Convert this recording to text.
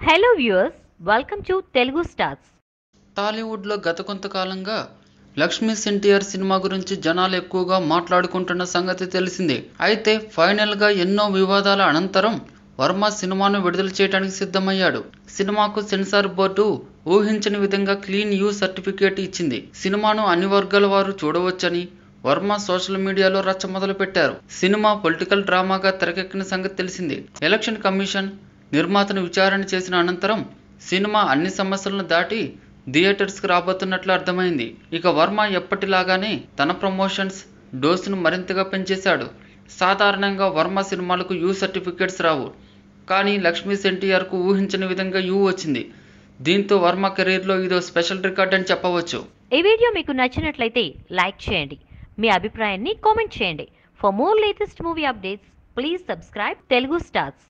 Hello viewers, welcome to Telugu stars. టాలీవుడ్లో గత కొంతకాలంగా లక్ష్మీ ఎన్టీఆర్ సినిమా గురించి జనాలు ఎక్కువగా మాట్లాడుకుంటున్న సంగతి తెలిసిందే. అయితే ఫైనల్గా ఎన్నో వివాదాల అనంతరం వర్మ సినిమాను విడుదల చేయడానికి సిద్ధమయ్యాడు. సినిమాకు సెన్సార్ బోర్డు ఊహించని విధంగా క్లీన్ యూ సర్టిఫికేట్ ఇచ్చింది. సినిమాను అన్ని వర్గాల వారు చూడవచ్చని వర్మ సోషల్ మీడియాలో రచ్చ మొదలు పెట్టారు. సినిమా పొలిటికల్ డ్రామాగా తెరకెక్కిన సంగతి తెలిసిందే. ఎలక్షన్ కమిషన్ నిర్మాతను విచారణ చేసిన అనంతరం సినిమా అన్ని సమస్యలను దాటి థియేటర్స్కి రాబోతున్నట్లు అర్థమైంది. ఇక వర్మ ఎప్పటిలాగానే తన ప్రమోషన్స్ డోసును మరింతగా పెంచేశాడు. సాధారణంగా వర్మ సినిమాలకు యూ సర్టిఫికేట్స్ రావు, కానీ లక్ష్మీ ఎన్టీఆర్కు ఊహించని విధంగా యూ వచ్చింది. దీంతో వర్మ కెరీర్లో ఇదో స్పెషల్ రికార్డ్ అని చెప్పవచ్చు. ఈ వీడియో మీకు నచ్చినట్లయితే లైక్ చేయండి, మీ అభిప్రాయాన్ని కామెంట్ చేయండి. For more latest movie updates please subscribe Telugu stars.